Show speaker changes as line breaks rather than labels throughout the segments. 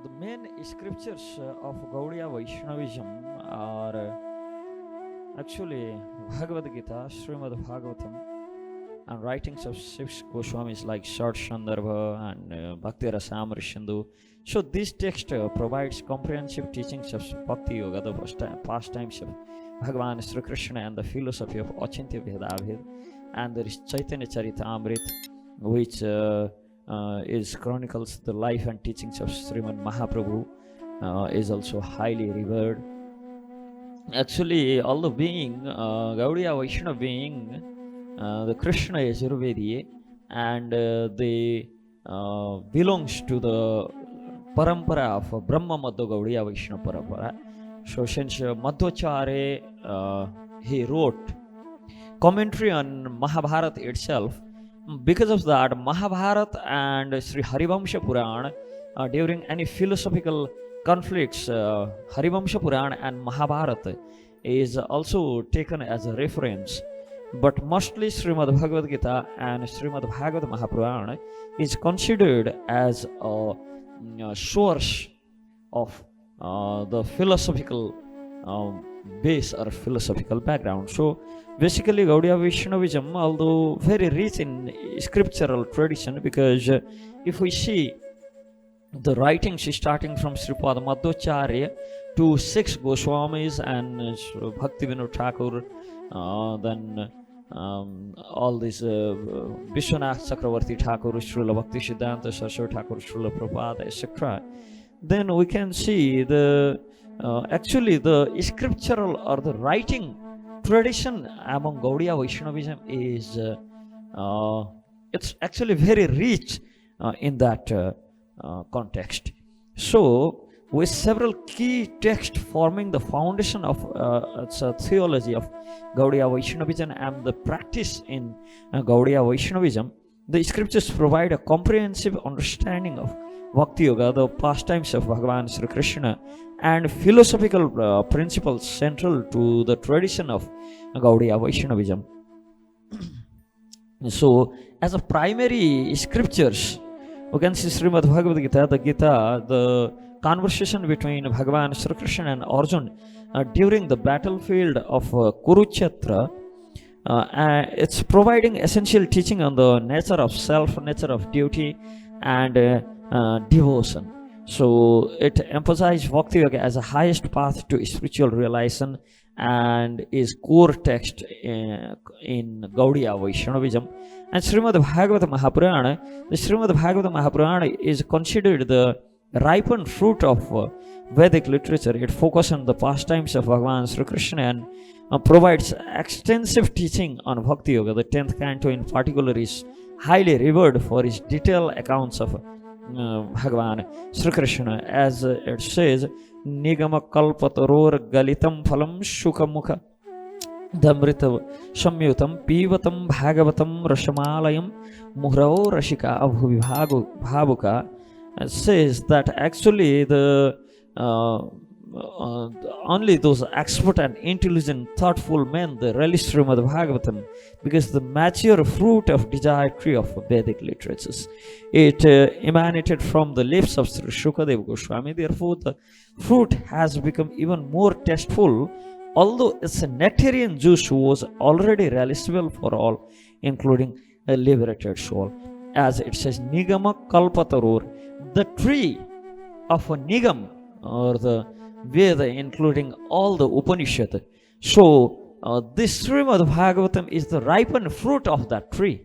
The main scriptures of Gaudiya Vaishnavism are actually Bhagavad Gita, Srimad Bhagavatam, and writings of six Goswamis like Short Shandarbha and Bhakti Rasamrita Sindhu. So this text provides comprehensive teachings of Bhakti Yoga, the pastimes of Bhagavan Sri Krishna and the philosophy of Achintya Bhedabhed. And there is Chaitanya Charitamrit, which is chronicles the life and teachings of Sriman Mahaprabhu, is also highly revered. Actually, all the being, Gaudiya Vaishnava being, the Krishna Yajurvediya, and they belongs to the parampara of Brahma Madhva Gaudiya Vaishnava parampara. So since Madhvacharya, he wrote commentary on Mahabharata itself. Because of that, Mahabharata and Sri Harivamsha Purana, during any philosophical conflicts, Harivamsha Purana and Mahabharata is also taken as a reference. But mostly Srimad Bhagavad Gita and Srimad Bhagavad Mahapurana is considered as a source of the philosophical base or philosophical background. So basically Gaudiya Vaishnavism, although very rich in scriptural tradition, because if we see the writings starting from Sripada Madhvacharya to six Goswamis and Bhakti Vinod Thakur, then all these Vishwanath Chakravarti Thakur, Srila Bhakti Siddhanta Saraswati Thakur, Srila Prabhupada, etc., then we can see the actually the scriptural or the writing tradition among Gaudiya Vaishnavism is it's actually very rich in that context. So with several key texts forming the foundation of theology of Gaudiya Vaishnavism and the practice in Gaudiya Vaishnavism, the scriptures provide a comprehensive understanding of Bhakti Yoga, the pastimes of Bhagavan Sri Krishna, and philosophical principles central to the tradition of Gaudiya Vaishnavism. So, as a primary scriptures, we can see Srimad Bhagavad Gita, the conversation between Bhagavan Sri Krishna and Arjuna during the battlefield of Kurukshetra. It's providing essential teaching on the nature of self, nature of duty, and devotion. So it emphasizes Bhakti Yoga as the highest path to spiritual realization and is core text in Gaudiya Vaishnavism. And Srimad Bhagavata Mahapurana, the Srimad Bhagavata Mahapurana is considered the ripened fruit of Vedic literature. It focuses on the pastimes of Bhagavan Sri Krishna and provides extensive teaching on Bhakti Yoga. The 10th canto in particular is highly revered for its detailed accounts of Bhagavan Sri Krishna, as it says, Nigama kalpataror galitam phalam shukamukha damrita samyutam pivatam bhagavatam rashamalayam muhrao rashika bhabuka. It says that actually the only those expert and intelligent, thoughtful men, they relish Srimad Bhagavatam, because the mature fruit of desire tree of Vedic literatures. It emanated from the lips of Sri Shukadeva Goswami. Therefore, the fruit has become even more tasteful, although its nectarian juice was already relishable for all, including a liberated soul. As it says, Nigama Kalpatarur, the tree of a Nigam, or the Veda, including all the Upanishad. So this Srimad Bhagavatam is the ripened fruit of that tree.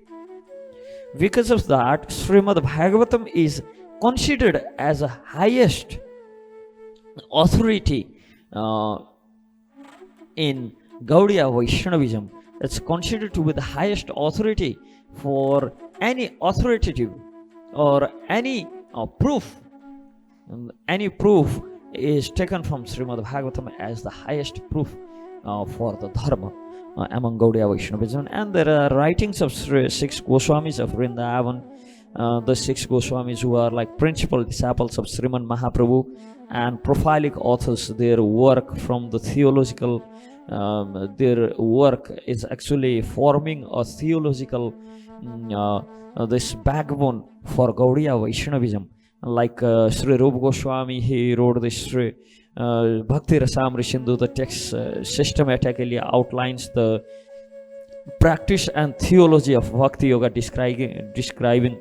Because of that, Srimad Bhagavatam is considered as a highest authority in Gaudiya Vaishnavism. It's considered to be the highest authority for any authoritative or any proof. Any proof is taken from Srimad Bhagavatam as the highest proof for the dharma among Gaudiya Vaishnavism. And there are writings of six Goswamis of Vrindavan, the six Goswamis who are like principal disciples of Sriman Mahaprabhu and prolific authors. Their work from the theological, their work is actually forming a theological this backbone for Gaudiya Vaishnavism. like Sri Rupa Goswami, he wrote this Sri Bhakti Rasamrita Sindhu. The text systematically outlines the practice and theology of Bhakti Yoga, describing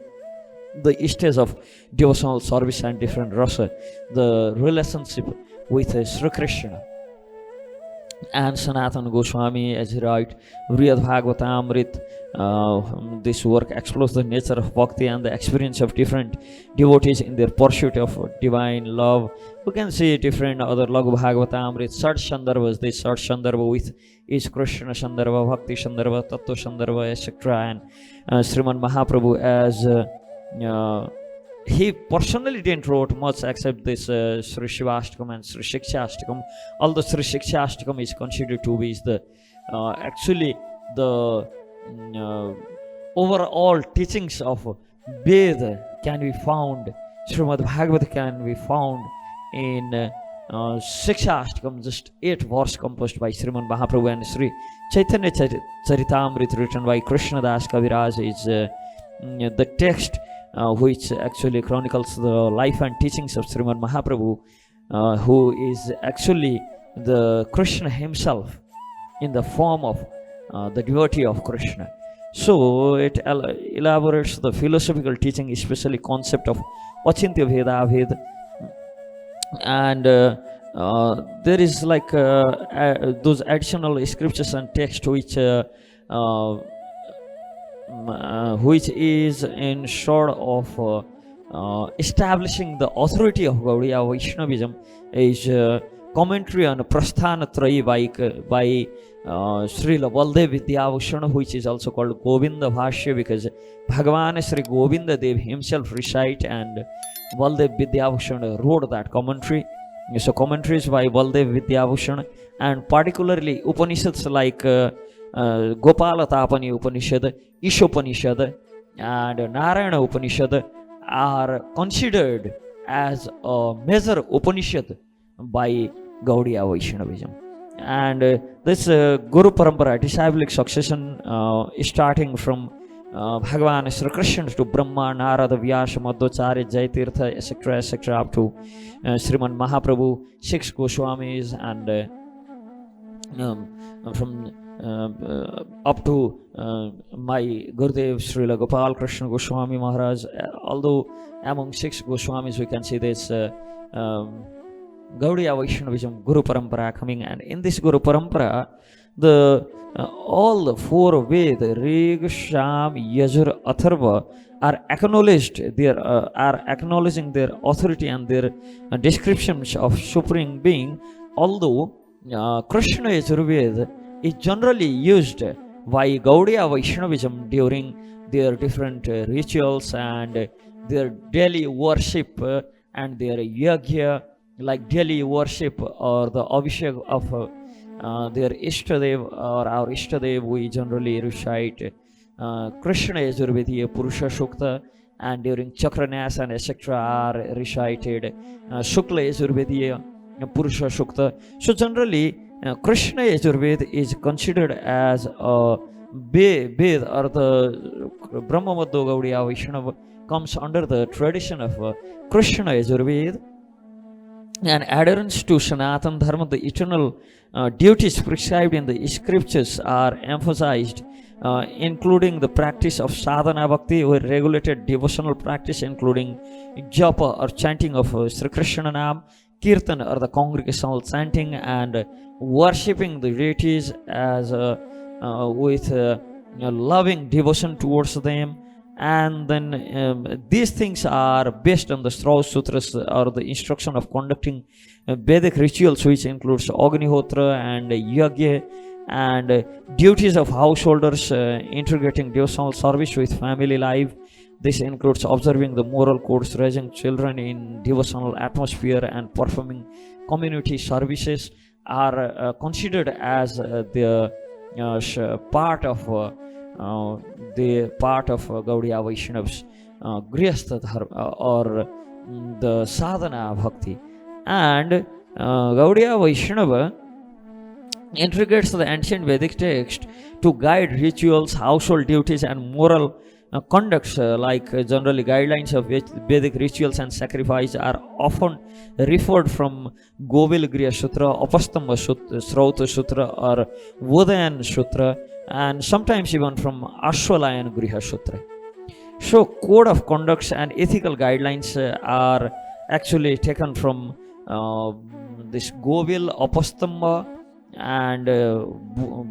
the stage of devotional service and different rasa, the relationship with Sri Krishna. And Sanatana Goswami, as he writes, Vriyad Bhagavatamrit, this work explores the nature of bhakti and the experience of different devotees in their pursuit of divine love. We can see different other Lagu Bhagavatamrit, such Shandarbhas, this such Shandarbha with each Krishna Shandarbha, Bhakti Shandarbha, Tattva Shandarbha, etc. And Sriman Mahaprabhu, as he personally didn't wrote much except this Sri Shivashtakam and Sri Shikshashtakam. Although Sri Shikshashtakam is considered to be the actually the overall teachings of Veda can be found, Srimad Bhagavata can be found in Shikshashtakam, just 8 verses composed by Sriman Mahaprabhu, and Sri Chaitanya Charitamrita written by Krishna Das Kaviraj is the text which actually chronicles the life and teachings of Sriman Mahaprabhu, who is actually the Krishna himself in the form of the devotee of Krishna. So it elaborates the philosophical teaching, especially concept of Achintya Veda Veda, and there is like those additional scriptures and text which is in short of establishing the authority of Gaudiya Vaishnavism, is commentary on Prasthana Trayi by Srila Baldev Vidyabhushan, which is also called Govinda Bhashya, because Bhagavan Sri Govinda Dev himself recite and Baldev Vidyabhushan wrote that commentary. So commentaries by Baldev Vidyabhushan, and particularly Upanishads like Gopala Tapani Upanishad, Ishopanishad, and Narayana Upanishad are considered as a major Upanishad by Gaudiya Vaishnavism. And this Guru Parampara, disciplic succession, starting from Bhagavan Sri Krishna to Brahma, Narada, Vyasa, Madhvacharya, Jaitirtha, etc., etc., up to Sriman Mahaprabhu, 6 Goswamis, and from up to my Gurudev Srila Gopal Krishna Goswami Maharaj. Although among 6 Goswamis we can see this Gaudiya Vaishnavism Guru Parampara coming, and in this Guru Parampara the all the 4 Veda, Rig, Sham, Yajur, Atharva are acknowledging their authority and their descriptions of Supreme Being. Although Krishna Yajurveda is generally used by Gaudiya Vaishnavism during their different rituals and their daily worship and their yagya, like daily worship or the abhishek of their Ishtadev or our Ishtadev. We generally recite Krishna Yajurvediya Purusha Shukta, and during Chakranyas and etc. are recited Shukla Yajurvediya Purusha Shukta. So generally Krishna Yajurveda is considered as a Ved, or the Brahma Madhva Gaudiya Vaishnava comes under the tradition of Krishna Yajurveda. And adherence to Sanatana Dharma, the eternal duties prescribed in the scriptures are emphasized, including the practice of sadhana bhakti, or regulated devotional practice, including japa or chanting of Sri Krishna Nam, kirtan or the congregational chanting, and worshipping the deities as with loving devotion towards them. And then these things are based on the Srivas Sutras, or the instruction of conducting Vedic rituals, which includes Agnihotra and Yagya, and duties of householders, integrating devotional service with family life. This includes observing the moral codes, raising children in devotional atmosphere, and performing community services are considered as the part of Gaudiya Vaishnavas Grihastha Dharma, or the sadhana bhakti. And Gaudiya Vaishnava integrates the ancient Vedic text to guide rituals, household duties, and moral conducts generally guidelines of Vedic rituals and sacrifice are often referred from Govilgriya Sutra, Apastamba Sutra, Srauta Sutra or Vodayan Sutra, and sometimes even from Ashwalayan Griha Sutra. So code of conducts and ethical guidelines are actually taken from this Govil, Apastamba and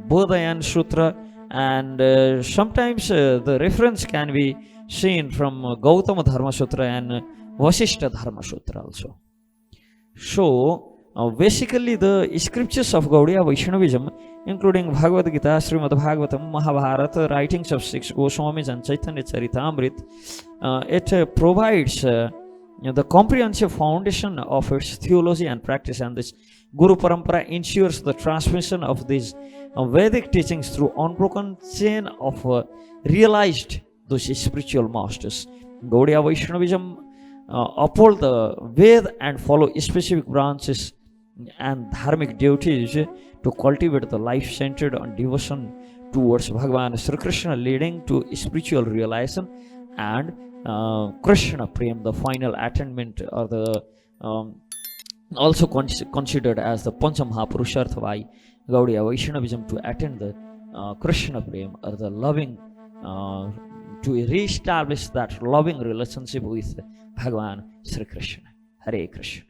Bodhayan Sutra, and sometimes the reference can be seen from Gautama Dharma Sutra and Vasishta Dharma Sutra also. So basically the scriptures of Gaudiya Vaishnavism, including Bhagavad Gita, Srimad Bhagavatam, Mahabharata, writings of 6 Goswamis and Chaitanya Charitamrita, it provides the comprehensive foundation of its theology and practice, and this Guru Parampara ensures the transmission of these Vedic teachings through unbroken chain of realized those spiritual masters. Gaudiya Vaishnavism uphold the Veda and follow specific branches and dharmic duties to cultivate the life centered on devotion towards Bhagavan Sri Krishna, leading to spiritual realization and Krishna Prem, the final attainment, or the also considered as the Pancha Mahapurushartha by Gaudiya Vaishnavism, to attain the Krishna Prem, or the loving, to re-establish that loving relationship with Bhagavan Sri Krishna. Hare Krishna.